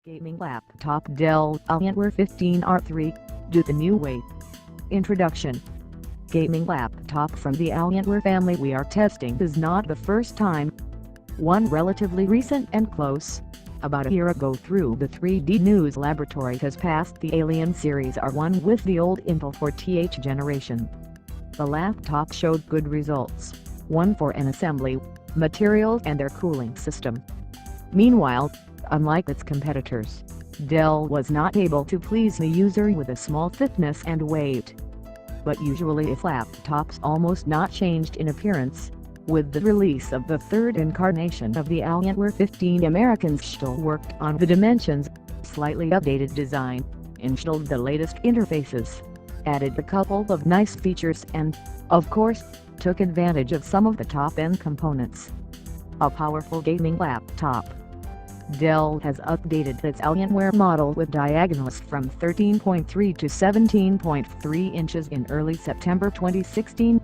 Gaming laptop Dell Alienware 15R3, do the new way. Introduction. Gaming laptop from the Alienware family we are testing is not the first time. One relatively recent and close, about a year ago through the 3D News Laboratory has passed the Alien series R1 with the old Intel 4th generation. The laptop showed good results, one for an assembly, materials and their cooling system. Meanwhile, unlike its competitors, Dell was not able to please the user with a small thickness and weight. But usually if laptops almost not changed in appearance, with the release of the third incarnation of the Alienware 15 Americans still worked on the dimensions, slightly updated design, installed the latest interfaces, added a couple of nice features and, of course, took advantage of some of the top-end components. A powerful gaming laptop. Dell has updated its Alienware model with diagonals from 13.3 to 17.3 inches in early September 2016.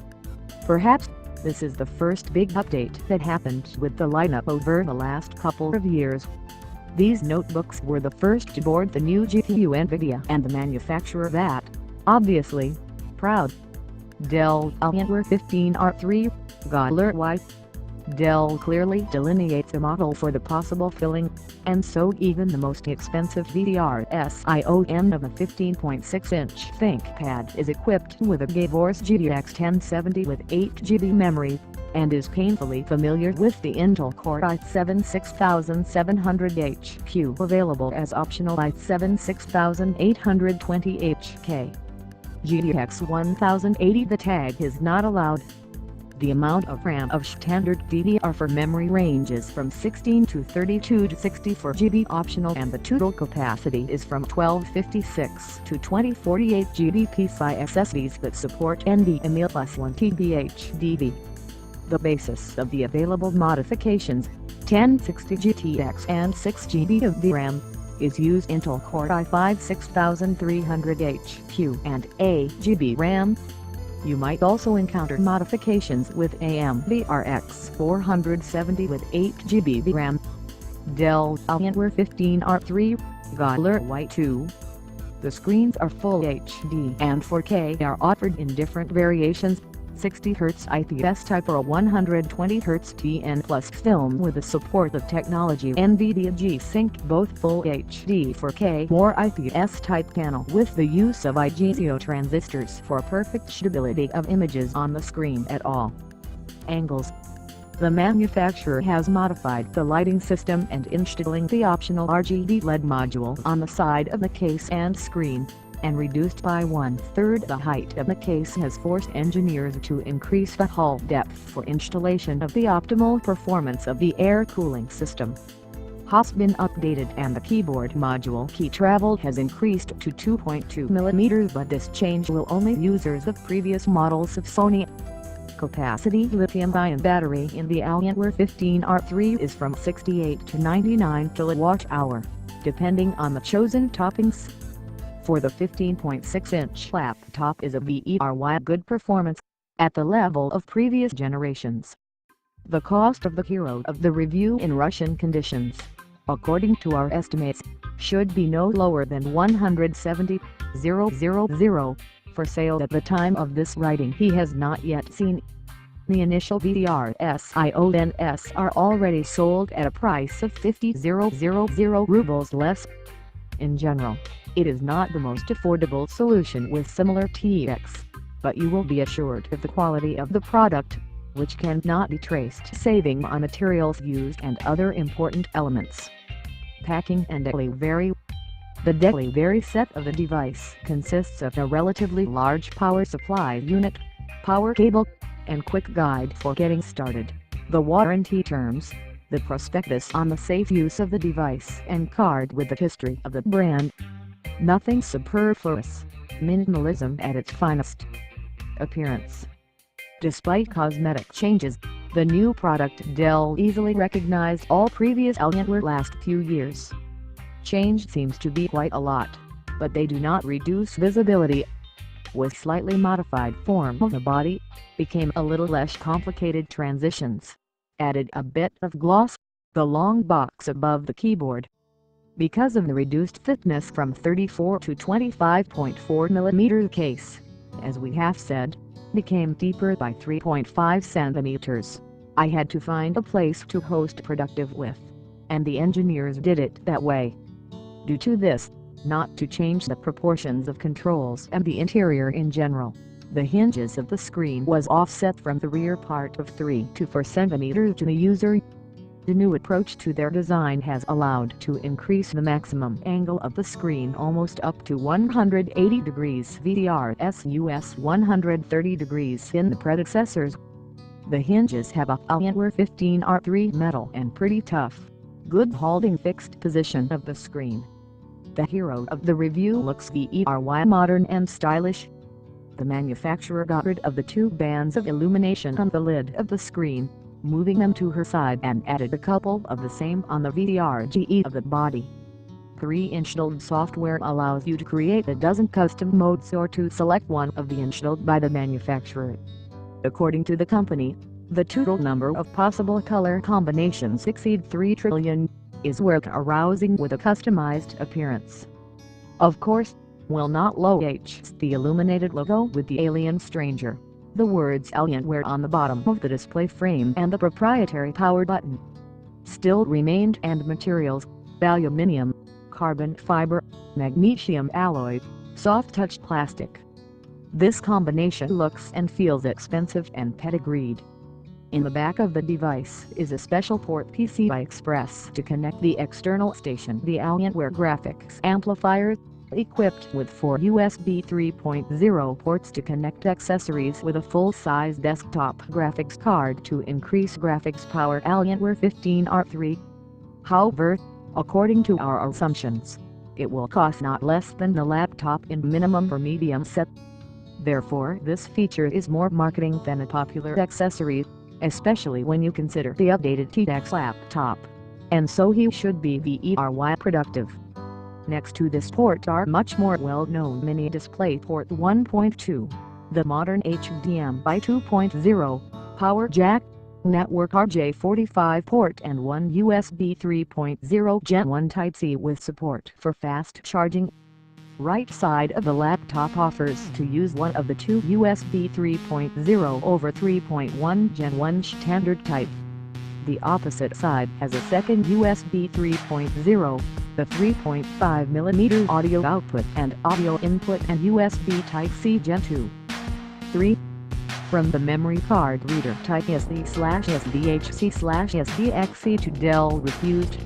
Perhaps, this is the first big update that happened with the lineup over the last couple of years. These notebooks were the first to board the new GPU NVIDIA and the manufacturer that, obviously, proud. Dell Alienware 15R3, Godler White. Dell clearly delineates a model for the possible filling, and so even the most expensive VDR-SION of a 15.6-inch ThinkPad is equipped with a GeForce GTX 1070 with 8GB memory, and is painfully familiar with the Intel Core i7 6700HQ available as optional i7 6820HK. GTX 1080 The tag is not allowed. The amount of RAM of standard DDR for memory ranges from 16 to 32 to 64GB optional, and the total capacity is from 1256 to 2048 GB PCI SSDs that support NVMe plus 1TB HDD. The basis of the available modifications, 1060 GTX and 6GB of VRAM, is used Intel Core i5 6300HQ and 8GB RAM. You might also encounter modifications with AMD RX 470 with 8GB VRAM. Dell Alienware 15R3, Godler White 2. The screens are Full HD and 4K are offered in different variations, 60Hz IPS type or a 120Hz TN plus film with the support of technology NVIDIA G-Sync, both Full HD 4K or IPS type panel with the use of IGZO transistors for perfect stability of images on the screen at all angles. The manufacturer has modified the lighting system and installing the optional RGB LED module on the side of the case and screen, and reduced by 1/3 the height of the case has forced engineers to increase the hull depth for installation of the optimal performance of the air cooling system. Has been updated and the keyboard module key travel has increased to 2.2 mm, but this change will only users of previous models of Sony. Capacity lithium-ion battery in the Alienware 15R3 is from 68 to 99 kWh, depending on the chosen toppings. For the 15.6-inch laptop is a very good performance, at the level of previous generations. The cost of the hero of the review in Russian conditions, according to our estimates, should be no lower than 170,000, for sale at the time of this writing he has not yet seen. The initial VDR-SIONs are already sold at a price of 50,000 rubles less. In general, it is not the most affordable solution with similar TX, but you will be assured of the quality of the product, which cannot be traced, saving on materials used and other important elements. Packing and delivery. The delivery set of the device consists of a relatively large power supply unit, power cable, and quick guide for getting started, the warranty terms, the prospectus on the safe use of the device and card with the history of the brand. Nothing superfluous, minimalism at its finest. Appearance. Despite cosmetic changes, the new product Dell easily recognized all previous Alienware last few years. Change seems to be quite a lot, but they do not reduce visibility. With slightly modified form of the body, became a little less complicated transitions. Added a bit of gloss, the long box above the keyboard, Because of the reduced thickness from 34 to 25.4 mm case, as we have said, became deeper by 3.5 centimeters. I had to find a place to host productive with, and the engineers did it that way. Due to this, not to change the proportions of controls and the interior in general, the hinges of the screen was offset from the rear part of 3 to 4 centimeters to the user. The new approach to their design has allowed to increase the maximum angle of the screen almost up to 180 degrees vs 130 degrees in the predecessors. The hinges have a Alienware 15R3 metal and pretty tough, good holding fixed position of the screen. The hero of the review looks very modern and stylish. The manufacturer got rid of the two bands of illumination on the lid of the screen, moving them to her side, and added a couple of the same on the VRGE of the body. Pre-installed software allows you to create a dozen custom modes or to select one of the installed by the manufacturer. According to the company, the total number of possible color combinations exceed 3 trillion, is work arousing with a customized appearance. Of course, will not locate the illuminated logo with the alien stranger, the words Alienware on the bottom of the display frame, and the proprietary power button. Still remained, and materials: aluminum, carbon fiber, magnesium alloy, soft touch plastic. This combination looks and feels expensive and pedigreed. In the back of the device is a special port PCI Express to connect the external station, the Alienware graphics amplifier, equipped with 4 USB 3.0 ports to connect accessories with a full-size desktop graphics card to increase graphics power. Alienware 15R3. However, according to our assumptions, it will cost not less than the laptop in minimum or medium set. Therefore, this feature is more marketing than a popular accessory, especially when you consider the updated TX laptop, and so he should be very productive. Next to this port are much more well-known mini display port 1.2, the modern HDMI 2.0, power jack, network RJ45 port, and one USB 3.0 Gen 1 Type-C with support for fast charging. Right side of the laptop offers to use one of the two USB 3.0 over 3.1 Gen 1 standard type. The opposite side has a second USB 3.0, the 3.5mm audio output and audio input, and USB Type-C Gen 2. 3. From the memory card reader type SD/SDHC/SDXC to Dell refused.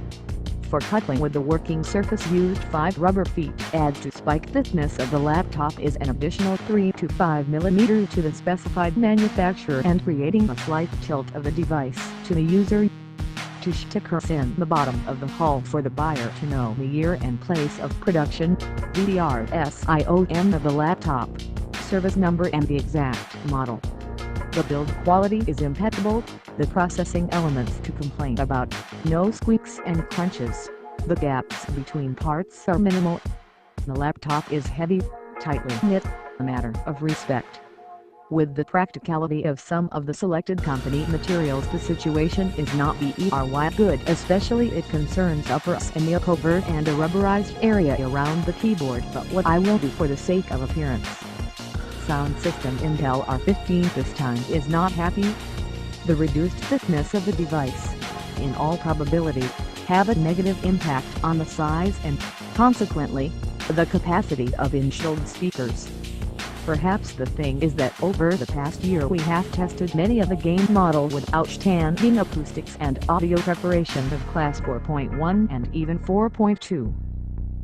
For coupling with the working surface used 5 rubber feet. Add to spike thickness of the laptop is an additional 3 to 5 mm to the specified manufacturer, and creating a slight tilt of the device to the user. Two stickers in the bottom of the hull for the buyer to know the year and place of production, the RSION of the laptop, service number, and the exact model. The build quality is impeccable, the processing elements to complain about, no squeaks and crunches, the gaps between parts are minimal. The laptop is heavy, tightly knit, a matter of respect. With the practicality of some of the selected company materials, the situation is not very good, especially it concerns upper and covert and a rubberized area around the keyboard, but what I will do for the sake of appearance. Sound system: Intel R15 this time is not happy. The reduced thickness of the device, in all probability, have a negative impact on the size and, consequently, the capacity of installed speakers. Perhaps the thing is that over the past year we have tested many of the game model with outstanding acoustics and audio preparation of class 4.1 and even 4.2.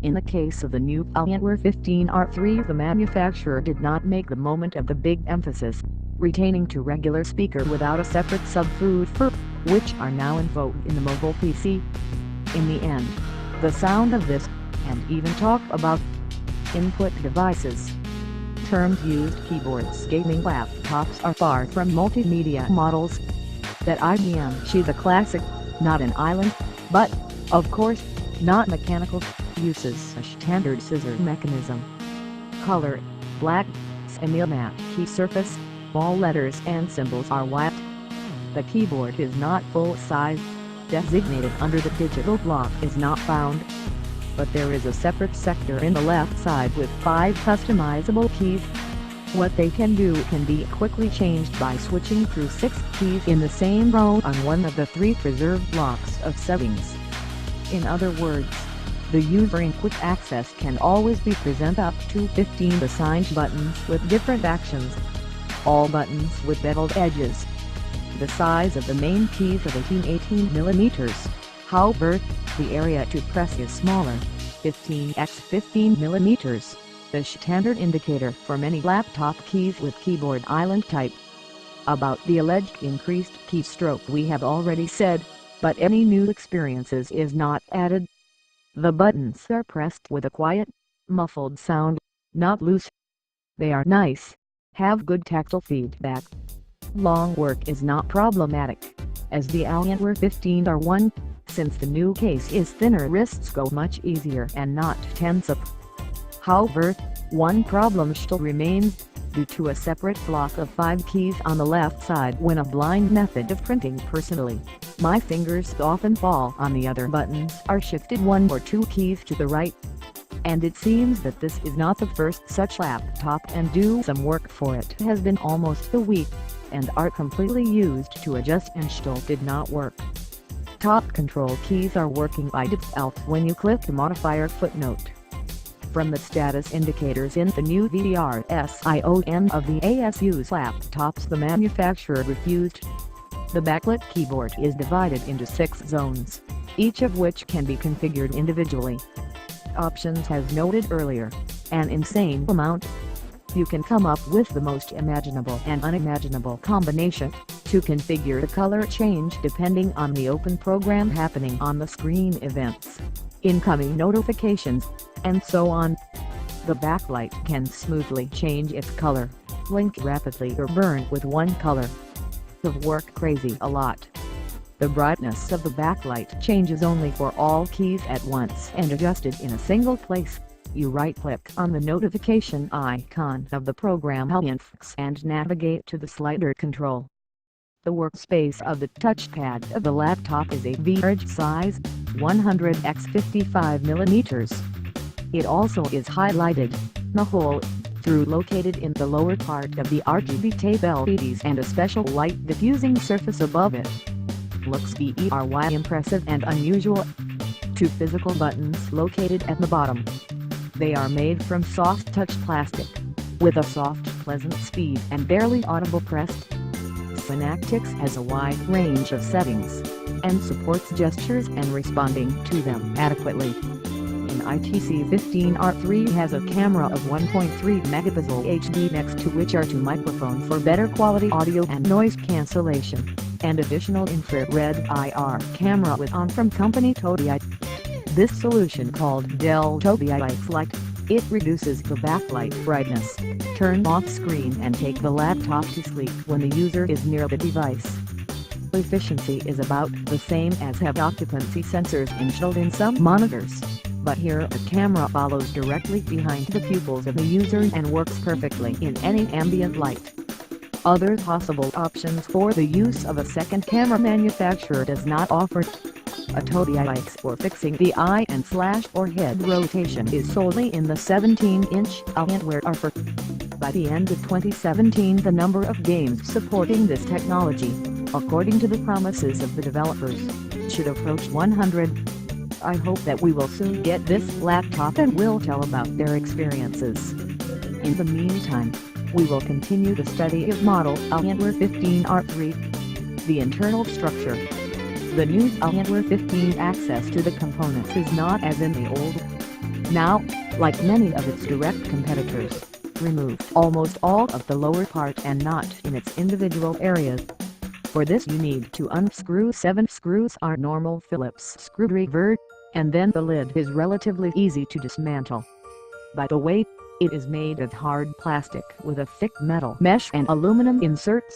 In the case of the new Alienware 15R3, the manufacturer did not make the moment of the big emphasis, retaining to regular speaker without a separate subwoofer, which are now in vogue in the mobile PC. In the end, the sound of this, and even talk about input devices, termed used keyboards, gaming laptops are far from multimedia models. That IBM she's a classic, not an island, but, of course, not mechanical. Uses a standard scissor mechanism. Color: black. Semi-matte key surface. All letters and symbols are white. The keyboard is not full size. Designated under the digital block is not found. but there is a separate sector in the left side with 5 customizable keys. What they can do can be quickly changed by switching through 6 keys in the same row on one of the 3 preserved blocks of settings. In other words, the user in quick access can always be present up to 15 assigned buttons with different actions. All buttons with beveled edges. The size of the main keys is 18 millimeters. However, the area to press is smaller, 15 x 15 millimeters. The standard indicator for many laptop keys with keyboard island type. About the alleged increased keystroke we have already said, but any new experiences is not added. The buttons are pressed with a quiet, muffled sound, not loose. They are nice, have good tactile feedback. Long work is not problematic, as the Alienware 15R1, since the new case is thinner, wrists go much easier and not tense up. However, one problem still remains, due to a separate block of 5 keys on the left side. When a blind method of printing personally, my fingers often fall on the other buttons are shifted 1 or 2 keys to the right. And it seems that this is not the first such laptop, and do some work for it has been almost a week, and are completely used to adjust and still did not work. Top control keys are working by default when you click the modifier footnote. From the status indicators in the new VRSION of the ASUS laptops the manufacturer refused. The backlit keyboard is divided into 6 zones, each of which can be configured individually. Options, as noted earlier, an insane amount. You can come up with the most imaginable and unimaginable combination to configure the color change depending on the open program happening on the screen, events, incoming notifications, and so on. The backlight can smoothly change its color, blink rapidly or burn with one color. Of work crazy a lot. The brightness of the backlight changes only for all keys at once and adjusted in a single place. You right-click on the notification icon of the program Alienware and navigate to the slider control. The workspace of the touchpad of the laptop is a large size, 100 x 55 millimeters. It also is highlighted, the hole, through located in the lower part of the RGB tape LEDs and a special light diffusing surface above it. Looks very impressive and unusual. 2 physical buttons located at the bottom. They are made from soft touch plastic, with a soft, pleasant speed and barely audible press. Synaptics has a wide range of settings, and supports gestures and responding to them adequately. ITC 15R3 has a camera of 1.3 megapixel HD next to which are 2 microphones for better quality audio and noise cancellation, and additional infrared IR camera with on from company Tobii. This solution called Dell Tobii Light, it reduces the backlight brightness, turn off screen and take the laptop to sleep when the user is near the device. Efficiency is about the same as have occupancy sensors installed in some monitors. But here the camera follows directly behind the pupils of the user and works perfectly in any ambient light. Other possible options for the use of a second camera manufacturer does not offer. A Tobii light for fixing the eye and slash or head rotation is solely in the 17-inch Alienware offer. By the end of 2017 the number of games supporting this technology, according to the promises of the developers, should approach 100. I hope that we will soon get this laptop and will tell about their experiences. In the meantime, we will continue the study of model Alienware 15R3. The internal structure. The new Alienware 15 access to the components is not as in the old. Now, like many of its direct competitors, removed almost all of the lower part and not in its individual areas. For this you need to unscrew 7 screws are normal Phillips screwdriver, and then the lid is relatively easy to dismantle. By the way, it is made of hard plastic with a thick metal mesh and aluminum inserts.